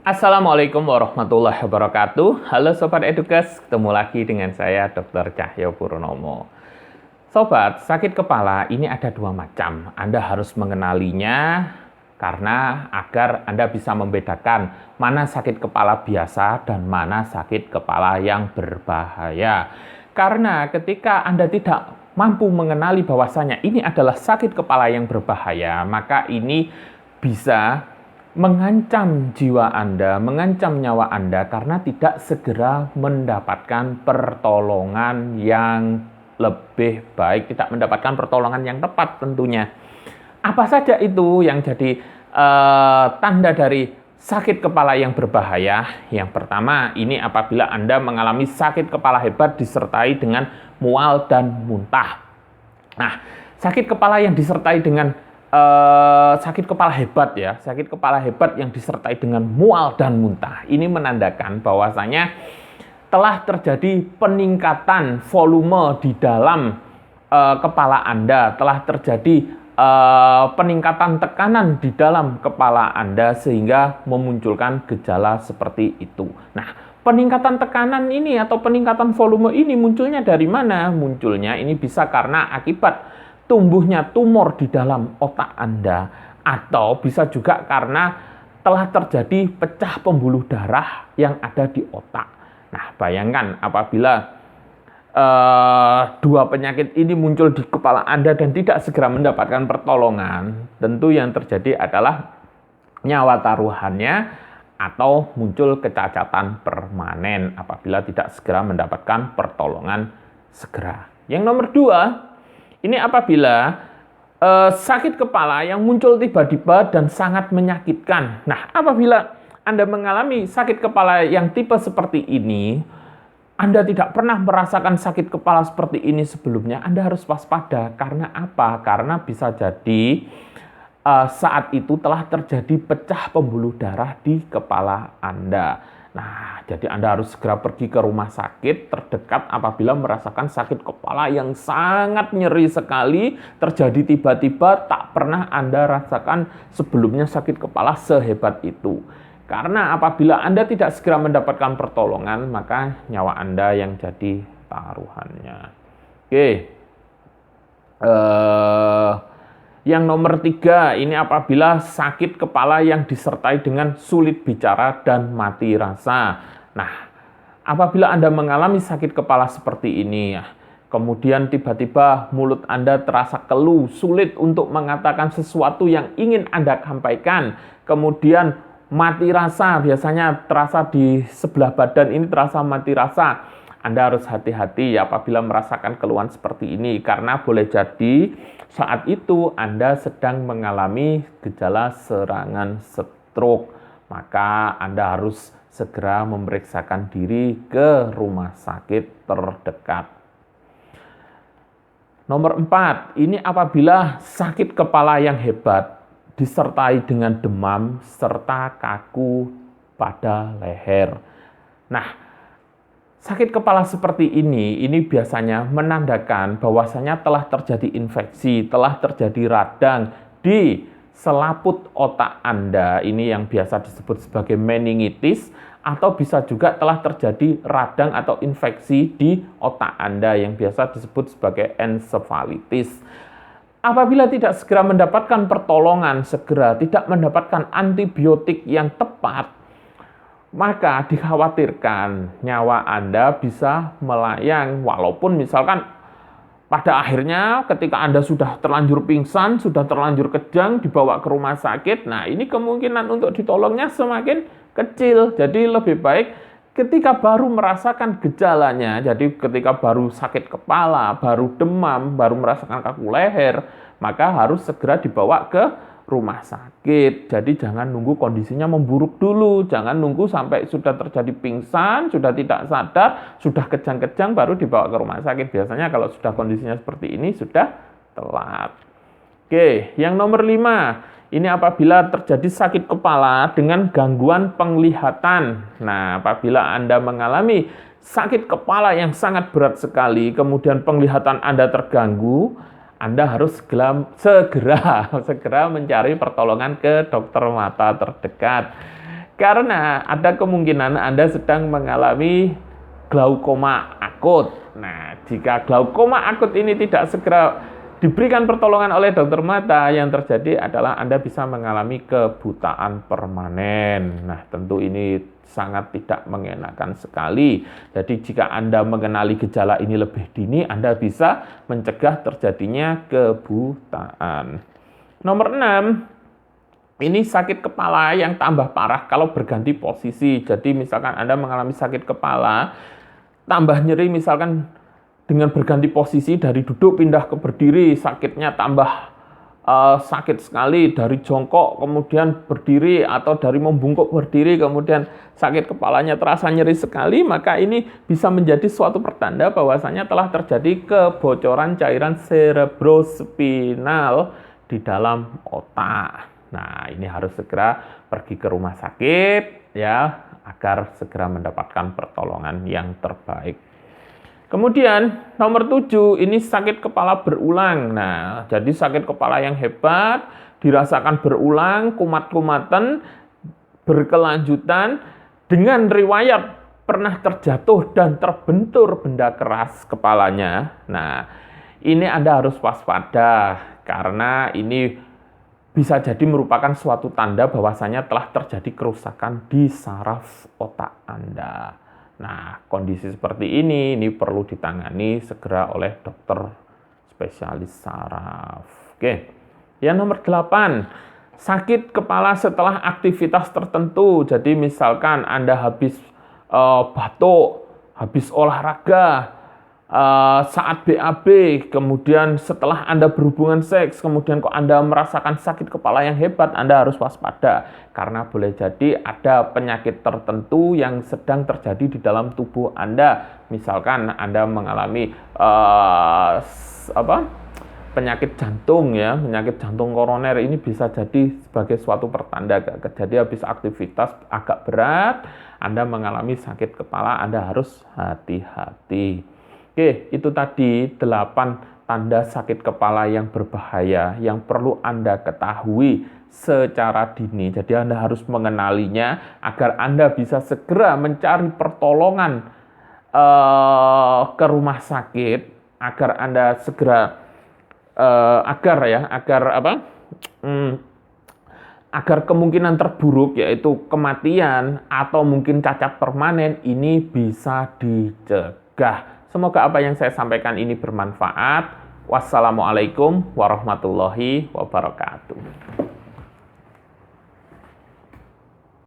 Assalamualaikum warahmatullahi wabarakatuh. Halo Sobat Edukas, ketemu lagi dengan saya Dr. Cahyo Purnomo. Sobat, sakit kepala ini ada dua macam. Anda harus mengenalinya karena agar Anda bisa membedakan mana sakit kepala biasa dan mana sakit kepala yang berbahaya. Karena ketika Anda tidak mampu mengenali bahwasanya ini adalah sakit kepala yang berbahaya, maka ini bisa mengancam jiwa Anda, mengancam nyawa Anda karena tidak segera mendapatkan pertolongan yang lebih baik, tidak mendapatkan pertolongan yang tepat tentunya. Apa saja itu yang jadi tanda dari sakit kepala yang berbahaya? Yang pertama, ini apabila Anda mengalami sakit kepala hebat disertai dengan mual dan muntah. Nah, sakit kepala yang disertai dengan sakit kepala hebat ya, sakit kepala hebat yang disertai dengan mual dan muntah. Ini menandakan bahwasanya telah terjadi peningkatan volume di dalam kepala Anda, telah terjadi peningkatan tekanan di dalam kepala Anda sehingga memunculkan gejala seperti itu. Nah, peningkatan tekanan ini atau peningkatan volume ini munculnya dari mana? Munculnya ini bisa karena akibat tumbuhnya tumor di dalam otak Anda, atau bisa juga karena telah terjadi pecah pembuluh darah yang ada di otak. Nah, bayangkan apabila dua penyakit ini muncul di kepala Anda dan tidak segera mendapatkan pertolongan, tentu yang terjadi adalah nyawa taruhannya atau muncul kecacatan permanen apabila tidak segera mendapatkan pertolongan segera. Yang nomor dua, ini apabila sakit kepala yang muncul tiba-tiba dan sangat menyakitkan. Nah, apabila Anda mengalami sakit kepala yang tipe seperti ini, Anda tidak pernah merasakan sakit kepala seperti ini sebelumnya, Anda harus waspada. Karena apa? Karena bisa jadi saat itu telah terjadi pecah pembuluh darah di kepala Anda. Nah, jadi Anda harus segera pergi ke rumah sakit terdekat apabila merasakan sakit kepala yang sangat nyeri sekali, terjadi tiba-tiba, tak pernah Anda rasakan sebelumnya sakit kepala sehebat itu. Karena apabila Anda tidak segera mendapatkan pertolongan, maka nyawa Anda yang jadi taruhannya. Oke. Yang nomor 3, ini apabila sakit kepala yang disertai dengan sulit bicara dan mati rasa. Nah, apabila Anda mengalami sakit kepala seperti ini, kemudian tiba-tiba mulut Anda terasa keluh, sulit untuk mengatakan sesuatu yang ingin Anda sampaikan, kemudian mati rasa, biasanya terasa di sebelah badan ini terasa mati rasa. Anda harus hati-hati apabila merasakan keluhan seperti ini, karena boleh jadi saat itu Anda sedang mengalami gejala serangan stroke. Maka Anda harus segera memeriksakan diri ke rumah sakit terdekat. Nomor 4, ini apabila sakit kepala yang hebat disertai dengan demam serta kaku pada leher. Nah, sakit kepala seperti ini biasanya menandakan bahwasanya telah terjadi infeksi, telah terjadi radang di selaput otak Anda, ini yang biasa disebut sebagai meningitis, atau bisa juga telah terjadi radang atau infeksi di otak Anda yang biasa disebut sebagai ensefalitis. Apabila tidak segera mendapatkan pertolongan segera, tidak mendapatkan antibiotik yang tepat, maka dikhawatirkan nyawa Anda bisa melayang. Walaupun misalkan pada akhirnya ketika Anda sudah terlanjur pingsan, sudah terlanjur kejang, dibawa ke rumah sakit, nah ini kemungkinan untuk ditolongnya semakin kecil. Jadi lebih baik ketika baru merasakan gejalanya, jadi ketika baru sakit kepala, baru demam, baru merasakan kaku leher, maka harus segera dibawa ke rumah sakit. Jadi jangan nunggu kondisinya memburuk dulu, jangan nunggu sampai sudah terjadi pingsan, sudah tidak sadar, sudah kejang-kejang baru dibawa ke rumah sakit. Biasanya kalau sudah kondisinya seperti ini sudah telat. Oke, yang nomor 5, ini apabila terjadi sakit kepala dengan gangguan penglihatan. Nah, apabila Anda mengalami sakit kepala yang sangat berat sekali, kemudian penglihatan Anda terganggu, Anda harus segera mencari pertolongan ke dokter mata terdekat. Karena ada kemungkinan Anda sedang mengalami glaukoma akut. Nah, jika glaukoma akut ini tidak segera diberikan pertolongan oleh dokter mata, yang terjadi adalah Anda bisa mengalami kebutaan permanen. Nah, tentu ini sangat tidak mengenakan sekali. Jadi, jika Anda mengenali gejala ini lebih dini, Anda bisa mencegah terjadinya kebutaan. Nomor 6, ini sakit kepala yang tambah parah kalau berganti posisi. Jadi, misalkan Anda mengalami sakit kepala, tambah nyeri misalkan dengan berganti posisi dari duduk pindah ke berdiri, sakitnya tambah sakit sekali, dari jongkok kemudian berdiri atau dari membungkuk berdiri kemudian sakit kepalanya terasa nyeri sekali, maka ini bisa menjadi suatu pertanda bahwasanya telah terjadi kebocoran cairan cerebrospinal di dalam otak. Nah, ini harus segera pergi ke rumah sakit ya, agar segera mendapatkan pertolongan yang terbaik. Kemudian nomor 7, ini sakit kepala berulang. Nah, jadi sakit kepala yang hebat, dirasakan berulang, kumat-kumatan, berkelanjutan, dengan riwayat pernah terjatuh dan terbentur benda keras kepalanya. Nah, ini Anda harus waspada, karena ini bisa jadi merupakan suatu tanda bahwasanya telah terjadi kerusakan di saraf otak Anda. Nah, kondisi seperti ini perlu ditangani segera oleh dokter spesialis saraf. Oke. Yang nomor 8, sakit kepala setelah aktivitas tertentu. Jadi misalkan Anda habis batuk, habis olahraga, saat BAB, kemudian setelah Anda berhubungan seks, kemudian kok Anda merasakan sakit kepala yang hebat, Anda harus waspada. Karena boleh jadi ada penyakit tertentu yang sedang terjadi di dalam tubuh Anda. Misalkan Anda mengalami penyakit jantung ya, penyakit jantung koroner, ini bisa jadi sebagai suatu pertanda. Jadi habis aktivitas agak berat, Anda mengalami sakit kepala, Anda harus hati-hati. Oke, itu tadi 8 tanda sakit kepala yang berbahaya yang perlu Anda ketahui secara dini. Jadi Anda harus mengenalinya agar Anda bisa segera mencari pertolongan ke rumah sakit, agar Anda segera agar kemungkinan terburuk yaitu kematian atau mungkin cacat permanen ini bisa dicegah. Semoga apa yang saya sampaikan ini bermanfaat. Wassalamualaikum warahmatullahi wabarakatuh.